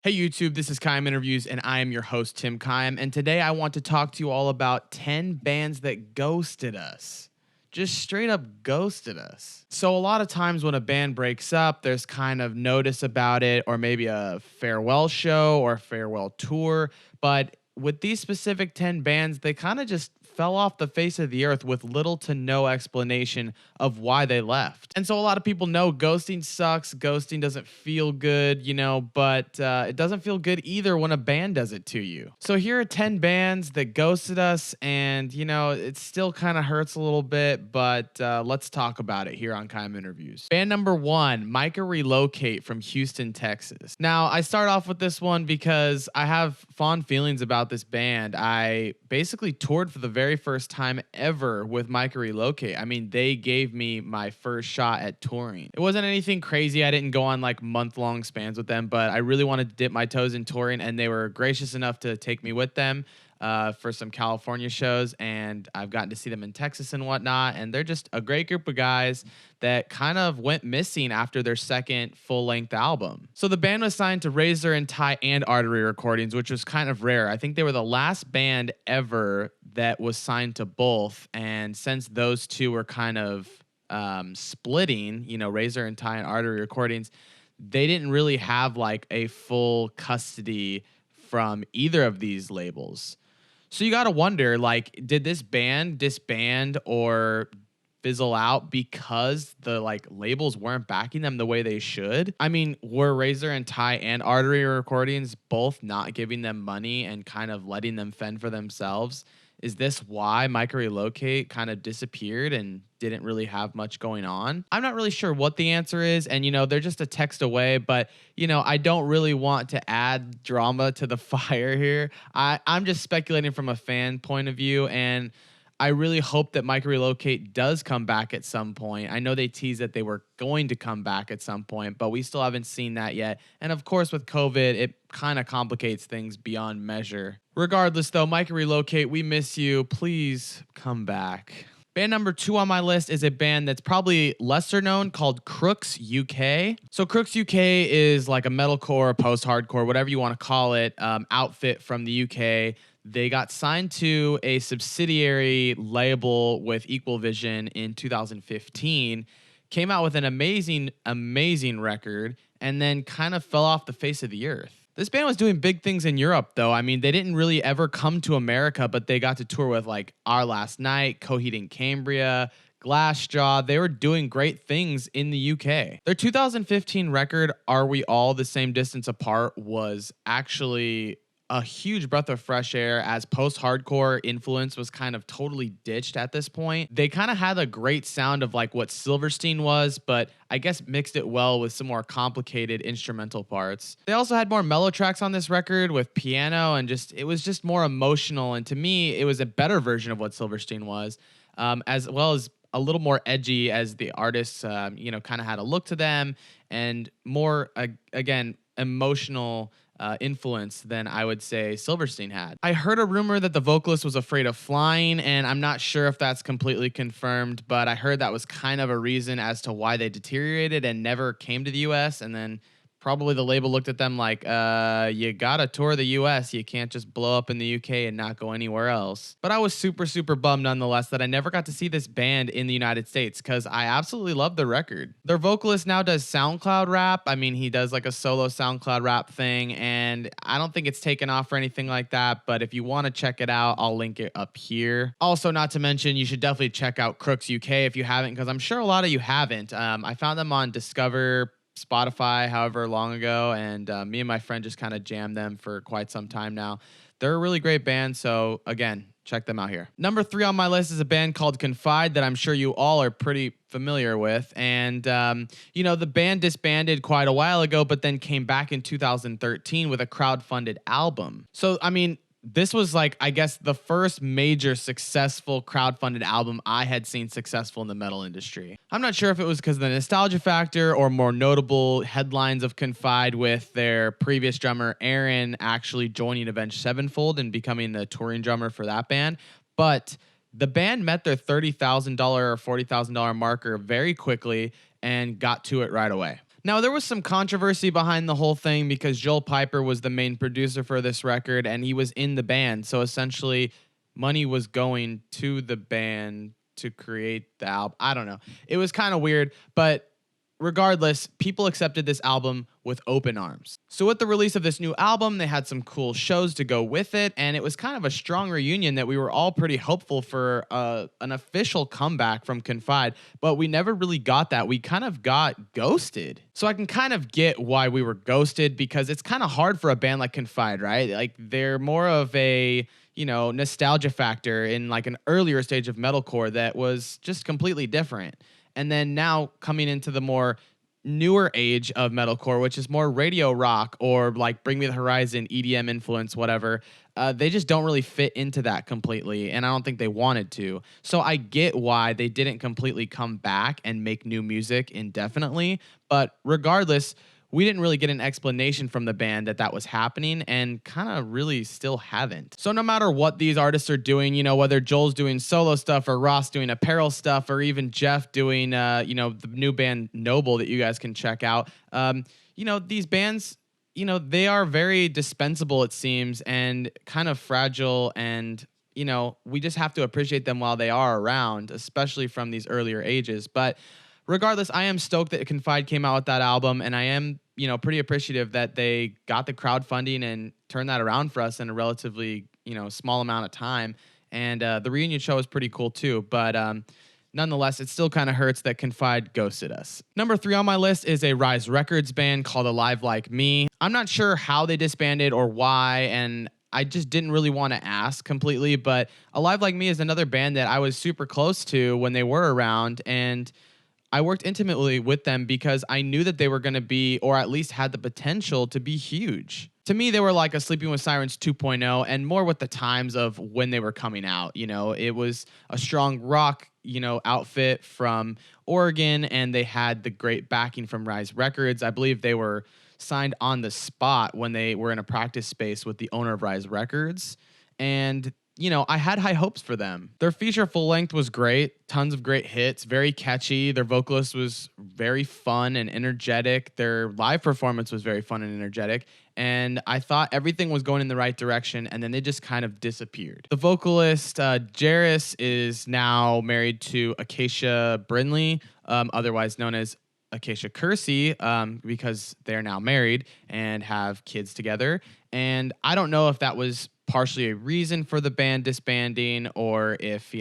Hey YouTube, this is Cayem Interviews and I am your host Tim Cayem, and today I want to talk to you all about 10 bands that ghosted us. Just straight up ghosted us. So a lot of times when a band breaks up, there's kind of notice about it or maybe a farewell show or farewell tour, but with these specific 10 bands, they kind of just fell off the face of the earth with little to no explanation of why they left. And so a lot of people know ghosting sucks. Ghosting doesn't feel good, but it doesn't feel good either when a band does it to you. So here are 10 bands that ghosted us, and, it still kind of hurts a little bit, but let's talk about it here on Cayem Interviews. Band number 1, Mica Relocate from Houston, Texas. Now, I start off with this one because I have fond feelings about this band. I basically toured for the very first time ever with Mica Relocate. I mean, they gave me my first shot at touring. It wasn't anything crazy. I didn't go on like month-long spans with them, but I really wanted to dip my toes in touring, and they were gracious enough to take me with them for some California shows, and I've gotten to see them in Texas and whatnot, and they're just a great group of guys that kind of went missing after their second full-length album. So the band was signed to Razor and Tie and Artery Recordings, which was kind of rare. I think they were the last band ever that was signed to both, and since those two were kind of splitting, Razor and Tie and Artery Recordings, they didn't really have like a full custody from either of these labels. So you got to wonder, like, did this band disband or fizzle out because the labels weren't backing them the way they should? I mean, were Razor and Tie and Artery Recordings both not giving them money and kind of letting them fend for themselves? Is this why Mica Relocate kind of disappeared and didn't really have much going on? I'm not really sure what the answer is, and they're just a text away, but I don't really want to add drama to the fire here. I'm just speculating from a fan point of view, and I really hope that Mica Relocate does come back at some point. I know they teased that they were going to come back at some point, but we still haven't seen that yet. And of course, with COVID, it kind of complicates things beyond measure. Regardless, though, Mica Relocate, we miss you. Please come back. Band number 2 on my list is a band that's probably lesser known called Crooks UK. So Crooks UK is like a metalcore, post-hardcore, whatever you want to call it, outfit from the UK. They got signed to a subsidiary label with Equal Vision in 2015, came out with an amazing, amazing record, and then kind of fell off the face of the earth. This band was doing big things in Europe, though. I mean, they didn't really ever come to America, but they got to tour with like Our Last Night, Coheed and Cambria, Glassjaw. They were doing great things in the UK. Their 2015 record, Are We All the Same Distance Apart, was actually a huge breath of fresh air, as post-hardcore influence was kind of totally ditched at this point. They kind of had a great sound of like what Silverstein was, but I guess mixed it well with some more complicated instrumental parts. They also had more mellow tracks on this record with piano, and it was just more emotional. And to me, it was a better version of what Silverstein was, as well as a little more edgy, as the artists, kind of had a look to them, and more, again, emotional influence than I would say Silverstein had. I heard a rumor that the vocalist was afraid of flying, and I'm not sure if that's completely confirmed, but I heard that was kind of a reason as to why they deteriorated and never came to the US. And then probably the label looked at them like, you gotta tour the US. You can't just blow up in the UK and not go anywhere else. But I was super, super bummed nonetheless that I never got to see this band in the United States, because I absolutely love the record. Their vocalist now does SoundCloud rap. I mean, he does like a solo SoundCloud rap thing, and I don't think it's taken off or anything like that, but if you want to check it out, I'll link it up here. Also, not to mention, you should definitely check out Crooks UK if you haven't, because I'm sure a lot of you haven't. I found them on Discover, Spotify, however long ago, and me and my friend just kind of jammed them for quite some time now. They're a really great band, so again, check them out here. Number 3 on my list is a band called Confide that I'm sure you all are pretty familiar with, and the band disbanded quite a while ago, but then came back in 2013 with a crowdfunded album. So I mean, this was like, I guess, the first major successful crowdfunded album I had seen successful in the metal industry. I'm not sure if it was because of the nostalgia factor or more notable headlines of Confide with their previous drummer Aaron actually joining Avenged Sevenfold and becoming the touring drummer for that band. But the band met their $30,000 or $40,000 marker very quickly and got to it right away. Now, there was some controversy behind the whole thing because Joel Piper was the main producer for this record and he was in the band. So essentially, money was going to the band to create the album. I don't know. It was kind of weird, but regardless, people accepted this album with open arms. So with the release of this new album, they had some cool shows to go with it, and it was kind of a strong reunion that we were all pretty hopeful for an official comeback from Confide, but we never really got that. We kind of got ghosted. So I can kind of get why we were ghosted because it's kind of hard for a band like Confide, right? Like they're more of a nostalgia factor in like an earlier stage of metalcore that was just completely different. And then now coming into the more newer age of metalcore, which is more radio rock or like Bring Me the Horizon, EDM influence, whatever, they just don't really fit into that completely. And I don't think they wanted to. So I get why they didn't completely come back and make new music indefinitely. But regardless, we didn't really get an explanation from the band that that was happening and kind of really still haven't. So no matter what these artists are doing, whether Joel's doing solo stuff or Ross doing apparel stuff or even Jeff doing, the new band Noble that you guys can check out, these bands, they are very dispensable, it seems, and kind of fragile and we just have to appreciate them while they are around, especially from these earlier ages. But regardless, I am stoked that Confide came out with that album, and I am, pretty appreciative that they got the crowdfunding and turned that around for us in a relatively, small amount of time. And the reunion show was pretty cool too. But nonetheless, it still kind of hurts that Confide ghosted us. Number 3 on my list is a Rise Records band called Alive Like Me. I'm not sure how they disbanded or why, and I just didn't really want to ask completely. But Alive Like Me is another band that I was super close to when they were around, and I worked intimately with them because I knew that they were going to be, or at least had the potential to be, huge. To me, they were like a Sleeping with Sirens 2.0 and more with the times of when they were coming out. It was a strong rock, outfit from Oregon, and they had the great backing from Rise Records. I believe they were signed on the spot when they were in a practice space with the owner of Rise Records. And I had high hopes for them. Their feature full length was great. Tons of great hits, very catchy. Their vocalist was very fun and energetic. Their live performance was very fun and energetic. And I thought everything was going in the right direction, and then they just kind of disappeared. The vocalist, Jairus, is now married to Acacia Brindley, otherwise known as Acacia Kersey, because they're now married and have kids together. And I don't know if that was partially a reason for the band disbanding, or if,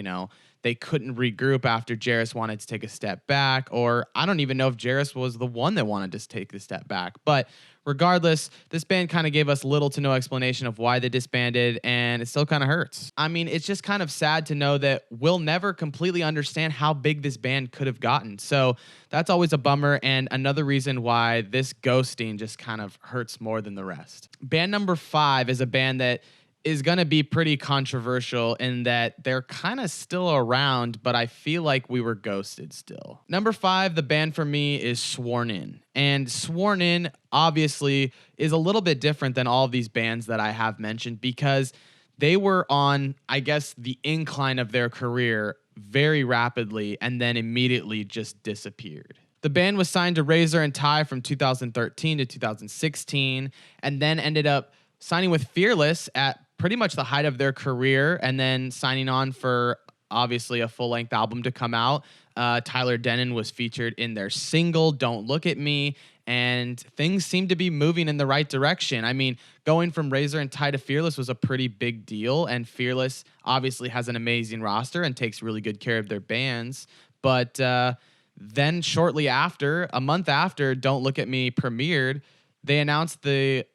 they couldn't regroup after Jairus wanted to take a step back, or I don't even know if Jairus was the one that wanted to take the step back. But regardless, this band kind of gave us little to no explanation of why they disbanded, and it still kind of hurts. I mean, it's just kind of sad to know that we'll never completely understand how big this band could have gotten. So that's always a bummer, and another reason why this ghosting just kind of hurts more than the rest. Band number 5 is a band that is going to be pretty controversial in that they're kind of still around, but I feel like we were ghosted still. Number 5, the band for me is Sworn In. And Sworn In, obviously, is a little bit different than all of these bands that I have mentioned because they were on, I guess, the incline of their career very rapidly and then immediately just disappeared. The band was signed to Razor and Tie from 2013 to 2016 and then ended up signing with Fearless at pretty much the height of their career and then signing on for obviously a full-length album to come out. Tyler Denon was featured in their single, Don't Look at Me, and things seem to be moving in the right direction. I mean, going from Razor and Tie to Fearless was a pretty big deal, and Fearless obviously has an amazing roster and takes really good care of their bands. But then shortly after, a month after Don't Look at Me premiered, they announced the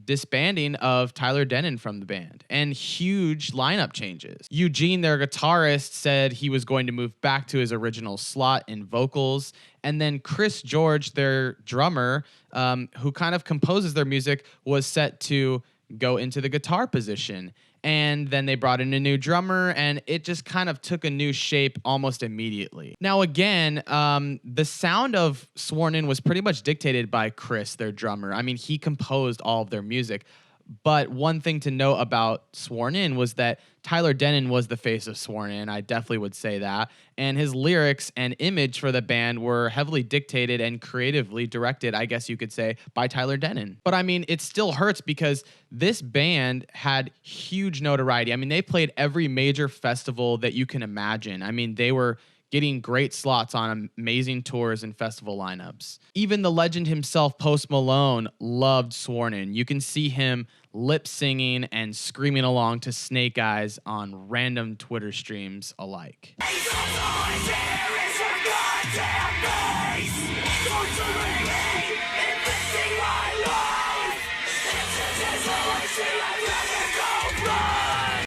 disbanding of Tyler Denon from the band and huge lineup changes. Eugene, their guitarist, said he was going to move back to his original slot in vocals. And then Chris George, their drummer, who kind of composes their music, was set to go into the guitar position. And then they brought in a new drummer, and it just kind of took a new shape almost immediately. Now, again, the sound of Sworn In was pretty much dictated by Chris, their drummer. I mean, he composed all of their music. But one thing to note about Sworn In was that Tyler Denon was the face of Sworn In. I definitely would say that. And his lyrics and image for the band were heavily dictated and creatively directed, I guess you could say, by Tyler Denon. But I mean, it still hurts because this band had huge notoriety. I mean, they played every major festival that you can imagine. I mean, they were getting great slots on amazing tours and festival lineups. Even the legend himself, Post Malone, loved Sworn In. You can see him lip singing and screaming along to Snake Eyes on random Twitter streams alike.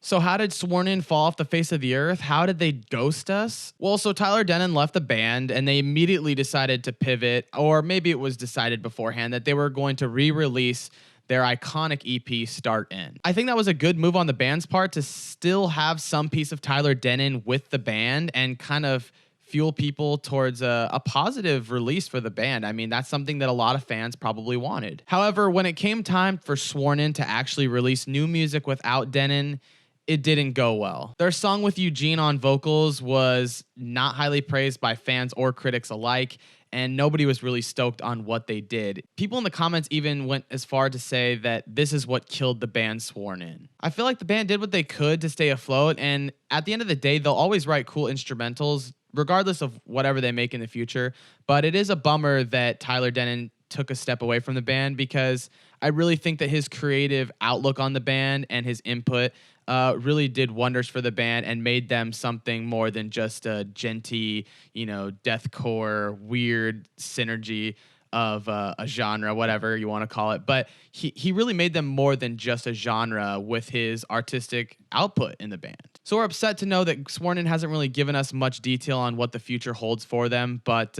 So how did Sworn In fall off the face of the earth? How did they ghost us? Well, so Tyler Denon left the band and they immediately decided to pivot, or maybe it was decided beforehand that they were going to re-release their iconic EP, Start In. I think that was a good move on the band's part to still have some piece of Tyler Denon with the band and kind of fuel people towards a positive release for the band. I mean, that's something that a lot of fans probably wanted. However, when it came time for Sworn In to actually release new music without Denon, it didn't go well. Their song with Eugene on vocals was not highly praised by fans or critics alike, and nobody was really stoked on what they did. People in the comments even went as far to say that this is what killed the band Sworn In. I feel like the band did what they could to stay afloat, and at the end of the day, they'll always write cool instrumentals, regardless of whatever they make in the future. But it is a bummer that Tyler Denon took a step away from the band, because I really think that his creative outlook on the band and his input really did wonders for the band and made them something more than just a genty, deathcore, weird synergy of a genre, whatever you want to call it. But he really made them more than just a genre with his artistic output in the band. So we're upset to know that Sworn In hasn't really given us much detail on what the future holds for them, but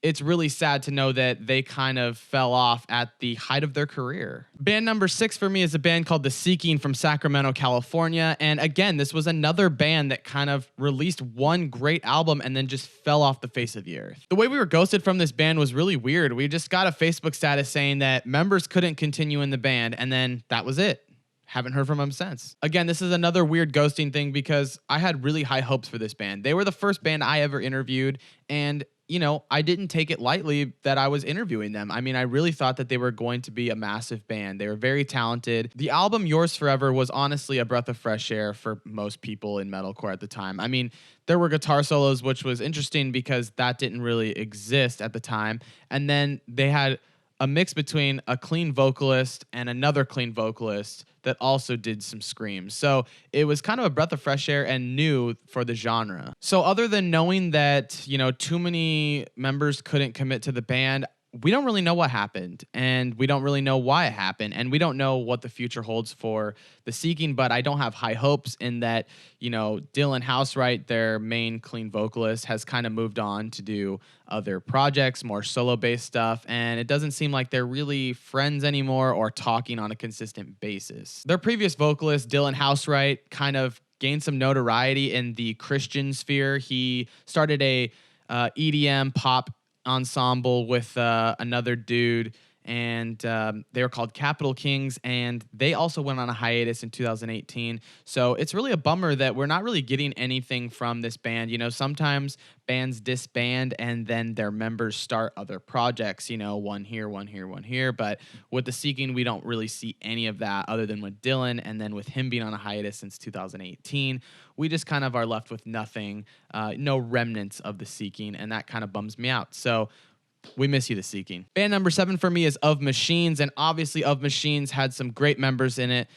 it's really sad to know that they kind of fell off at the height of their career. Band number 6 for me is a band called The Seeking from Sacramento, California. And again, this was another band that kind of released one great album and then just fell off the face of the earth. The way we were ghosted from this band was really weird. We just got a Facebook status saying that members couldn't continue in the band, and then that was it. Haven't heard from them since. Again, this is another weird ghosting thing because I had really high hopes for this band. They were the first band I ever interviewed, and I didn't take it lightly that I was interviewing them. I mean, I really thought that they were going to be a massive band. They were very talented. The album Yours Forever was honestly a breath of fresh air for most people in metalcore at the time. I mean, there were guitar solos, which was interesting because that didn't really exist at the time. And then they had a mix between a clean vocalist and another clean vocalist that also did some screams. So it was kind of a breath of fresh air and new for the genre. So other than knowing that, too many members couldn't commit to the band, we don't really know what happened, and we don't really know why it happened, and we don't know what the future holds for The Seeking, but I don't have high hopes in that, Dylan Housewright, their main clean vocalist, has kind of moved on to do other projects, more solo-based stuff, and it doesn't seem like they're really friends anymore or talking on a consistent basis. Their previous vocalist, Dylan Housewright, kind of gained some notoriety in the Christian sphere. He started a EDM pop ensemble with another dude, and they were called Capital Kings, and they also went on a hiatus in 2018. So it's really a bummer that we're not really getting anything from this band. Sometimes bands disband and then their members start other projects, one here, one here, one here. But with The Seeking, we don't really see any of that other than with Dylan, and then with him being on a hiatus since 2018, we just kind of are left with nothing, no remnants of The Seeking, and that kind of bums me out. So we miss you, The Seeking. Band number 7 for me is Of Machines, and obviously Of Machines had some great members in it.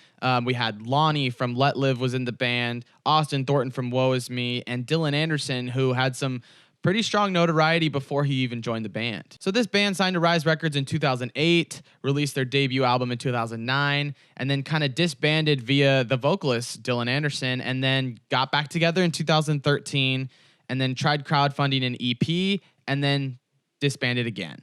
We had Lonnie from Let Live was in the band, Austin Thornton from Woe Is Me, and Dylan Anderson, who had some pretty strong notoriety before he even joined the band. So this band signed to Rise Records in 2008, released their debut album in 2009, and then kind of disbanded via the vocalist, Dylan Anderson, and then got back together in 2013, and then tried crowdfunding an EP, and then disbanded again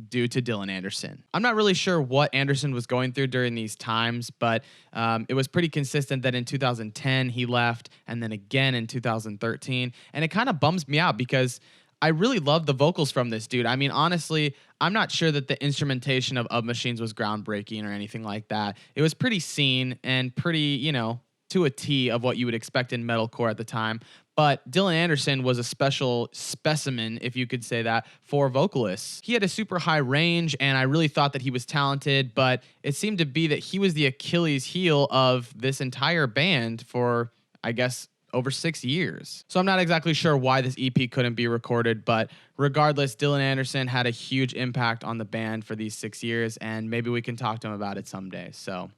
due to Dylan Anderson. I'm not really sure what Anderson was going through during these times, but it was pretty consistent that in 2010 he left, and then again in 2013. And it kind of bums me out because I really love the vocals from this dude. I mean, honestly, I'm not sure that the instrumentation of Machines was groundbreaking or anything like that. It was pretty seen and pretty, to a T of what you would expect in metalcore at the time. But Dylan Anderson was a special specimen, if you could say that, for vocalists. He had a super high range, and I really thought that he was talented, but it seemed to be that he was the Achilles heel of this entire band for, I guess, over 6 years. So I'm not exactly sure why this EP couldn't be recorded, but regardless, Dylan Anderson had a huge impact on the band for these 6 years, and maybe we can talk to him about it someday. So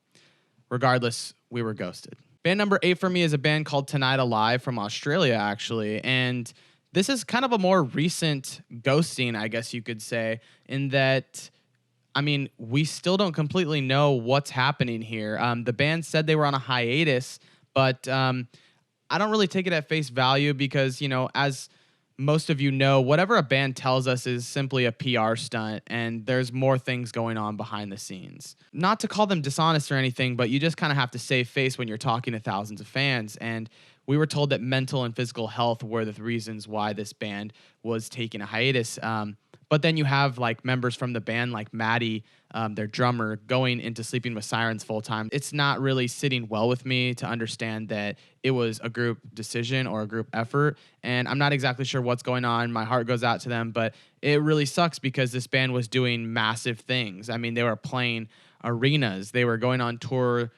regardless, we were ghosted. Band number 8 for me is a band called Tonight Alive from Australia, actually. And this is kind of a more recent ghosting, I guess you could say, in that, I mean, we still don't completely know what's happening here. The band said they were on a hiatus, but I don't really take it at face value because, as most of you know, whatever a band tells us is simply a PR stunt, and there's more things going on behind the scenes. Not to call them dishonest or anything, but you just kind of have to save face when you're talking to thousands of fans. And we were told that mental and physical health were the reasons why this band was taking a hiatus. But then you have like members from the band like Maddie, their drummer, going into Sleeping with Sirens full time. It's not really sitting well with me to understand that it was a group decision or a group effort. And I'm not exactly sure what's going on. My heart goes out to them, but it really sucks because this band was doing massive things. I mean, they were playing arenas. They were going on tour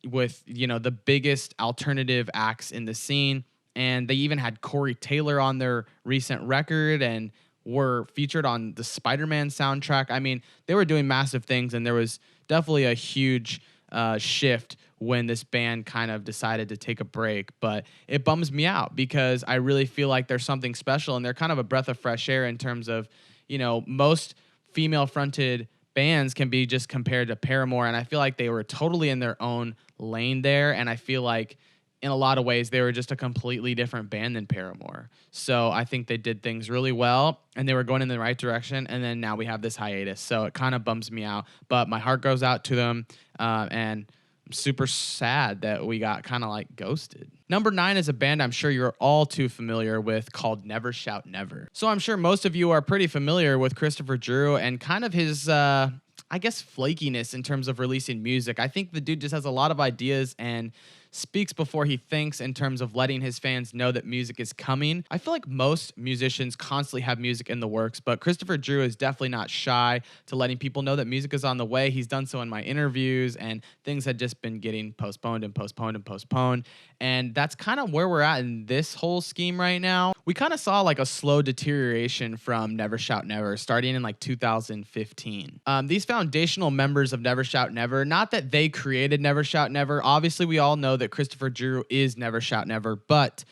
with, the biggest alternative acts in the scene. And they even had Corey Taylor on their recent record and were featured on the Spider-Man soundtrack. I mean, they were doing massive things, and there was definitely a huge shift when this band kind of decided to take a break. But it bums me out because I really feel like there's something special, and they're kind of a breath of fresh air in terms of, most female-fronted bands can be just compared to Paramore, and I feel like they were totally in their own lane there, and I feel like in a lot of ways, they were just a completely different band than Paramore. So I think they did things really well, and they were going in the right direction, and then now we have this hiatus. So it kind of bums me out, but my heart goes out to them, and I'm super sad that we got kind of like ghosted. Number 9 is a band I'm sure you're all too familiar with called Never Shout Never. So I'm sure most of you are pretty familiar with Christopher Drew and kind of his, I guess, flakiness in terms of releasing music. I think the dude just has a lot of ideas and speaks before he thinks in terms of letting his fans know that music is coming. I feel like most musicians constantly have music in the works, but Christopher Drew is definitely not shy to letting people know that music is on the way. He's done so in my interviews, and things had just been getting postponed and postponed and postponed. And that's kind of where we're at in this whole scheme right now. We kind of saw like a slow deterioration from Never Shout Never starting in like 2015. These foundational members of Never Shout Never, not that they created Never Shout Never. Obviously, we all know that Christopher Drew is Never Shout Never, but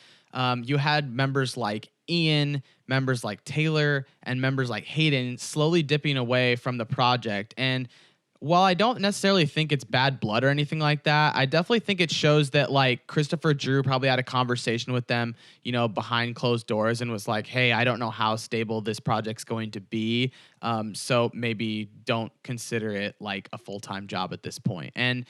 you had members like Ian, members like Taylor, and members like Hayden slowly dipping away from the project. And while I don't necessarily think it's bad blood or anything like that, I definitely think it shows that like Christopher Drew probably had a conversation with them, behind closed doors and was like, hey, I don't know how stable this project's going to be. So maybe don't consider it like a full-time job at this point. And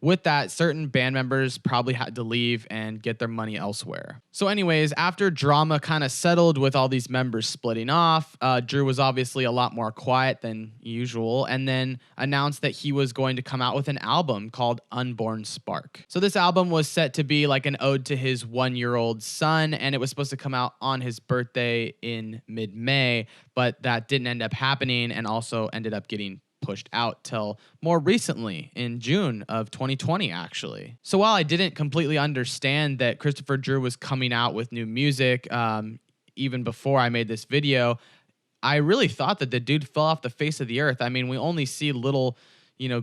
with that, certain band members probably had to leave and get their money elsewhere. So anyways, after drama kind of settled with all these members splitting off, Drew was obviously a lot more quiet than usual and then announced that he was going to come out with an album called Unborn Spark. So this album was set to be like an ode to his 1-year-old son, and it was supposed to come out on his birthday in mid-May, but that didn't end up happening and also ended up getting pushed out till more recently in June of 2020, actually. So while I didn't completely understand that Christopher Drew was coming out with new music, even before I made this video, I really thought that the dude fell off the face of the earth. I mean, we only see little,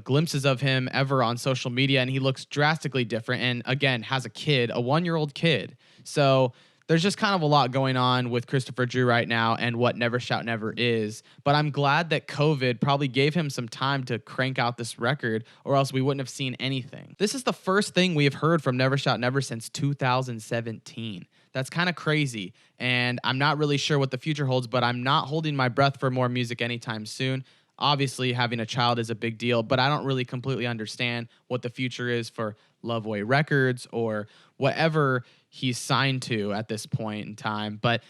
glimpses of him ever on social media, and he looks drastically different. And again, has a kid, a 1-year-old kid. So there's just kind of a lot going on with Christopher Drew right now and what Never Shout Never is. But I'm glad that COVID probably gave him some time to crank out this record, or else we wouldn't have seen anything. This is the first thing we have heard from Never Shout Never since 2017. That's kind of crazy. And I'm not really sure what the future holds, but I'm not holding my breath for more music anytime soon. Obviously, having a child is a big deal, but I don't really completely understand what the future is for Loveway Records or whatever he's signed to at this point in time. But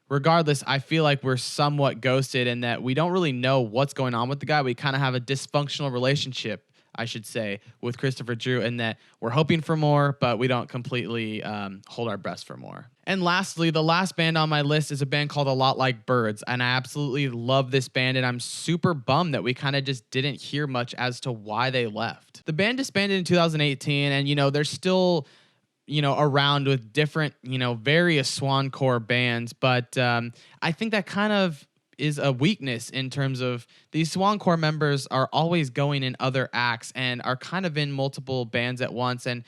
Regardless, I feel like we're somewhat ghosted in that we don't really know what's going on with the guy. We kind of have a dysfunctional relationship, I should say, with Christopher Drew, in that we're hoping for more, but we don't completely hold our breath for more. And lastly, the last band on my list is a band called A Lot Like Birds, and I absolutely love this band, and I'm super bummed that we kind of just didn't hear much as to why they left. The band disbanded in 2018, and, they're still around with different, various Swancore bands. But I think that kind of is a weakness in terms of these Swancore members are always going in other acts and are kind of in multiple bands at once. And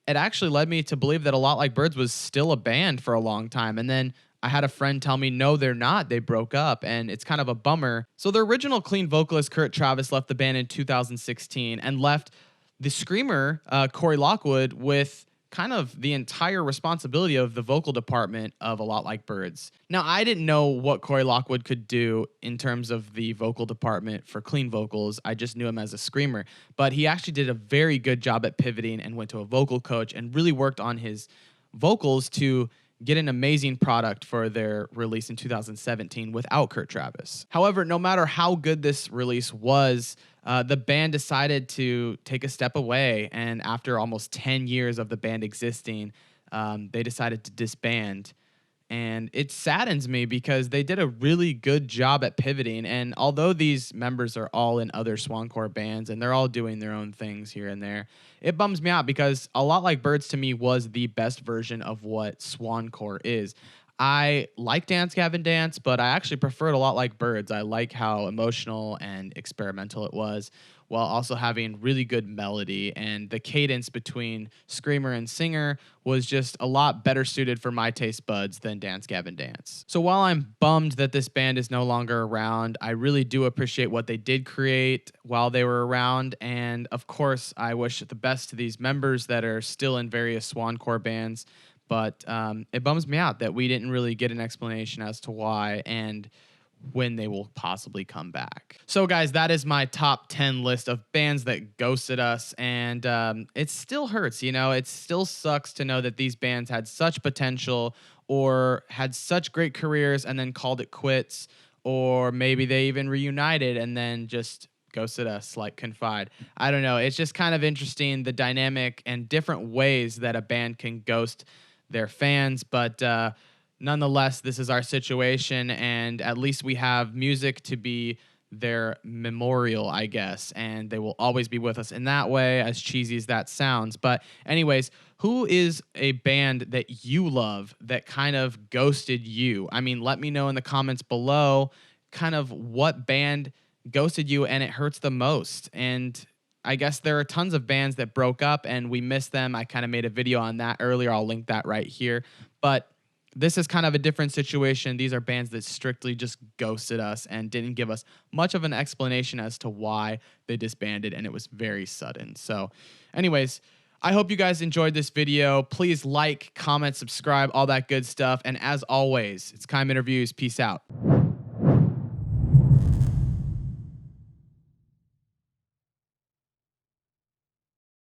it actually led me to believe that A Lot Like Birds was still a band for a long time. And then I had a friend tell me, no, they're not. They broke up, and it's kind of a bummer. So the original clean vocalist, Kurt Travis, left the band in 2016 and left the screamer, Corey Lockwood, with kind of the entire responsibility of the vocal department of A Lot Like Birds. Now, I didn't know what Corey Lockwood could do in terms of the vocal department for clean vocals. I just knew him as a screamer, but he actually did a very good job at pivoting and went to a vocal coach and really worked on his vocals to get an amazing product for their release in 2017 without Kurt Travis. However, no matter how good this release was, the band decided to take a step away, and after almost 10 years of the band existing, they decided to disband. And it saddens me because they did a really good job at pivoting. And although these members are all in other Swancore bands and they're all doing their own things here and there, it bums me out because A Lot Like Birds to me was the best version of what Swancore is. I like Dance Gavin Dance, but I actually preferred A Lot Like Birds. I like how emotional and experimental it was, while also having really good melody, and the cadence between screamer and singer was just a lot better suited for my taste buds than Dance Gavin Dance. So while I'm bummed that this band is no longer around, I really do appreciate what they did create while they were around, and of course I wish the best to these members that are still in various Swancore bands. But it bums me out that we didn't really get an explanation as to why and when they will possibly come back. So, guys, that is my top 10 list of bands that ghosted us. And it still hurts, it still sucks to know that these bands had such potential or had such great careers and then called it quits. Or maybe they even reunited and then just ghosted us like Confide. I don't know. It's just kind of interesting, the dynamic and different ways that a band can ghost their fans, but nonetheless, this is our situation, and at least we have music to be their memorial, I guess, and they will always be with us in that way, as cheesy as that sounds. But anyways, who is a band that you love that kind of ghosted you? I mean, let me know in the comments below kind of what band ghosted you and it hurts the most. And I guess there are tons of bands that broke up and we missed them. I kind of made a video on that earlier. I'll link that right here. But this is kind of a different situation. These are bands that strictly just ghosted us and didn't give us much of an explanation as to why they disbanded, and it was very sudden. So anyways, I hope you guys enjoyed this video. Please like, comment, subscribe, all that good stuff. And as always, it's Cayem Interviews. Peace out.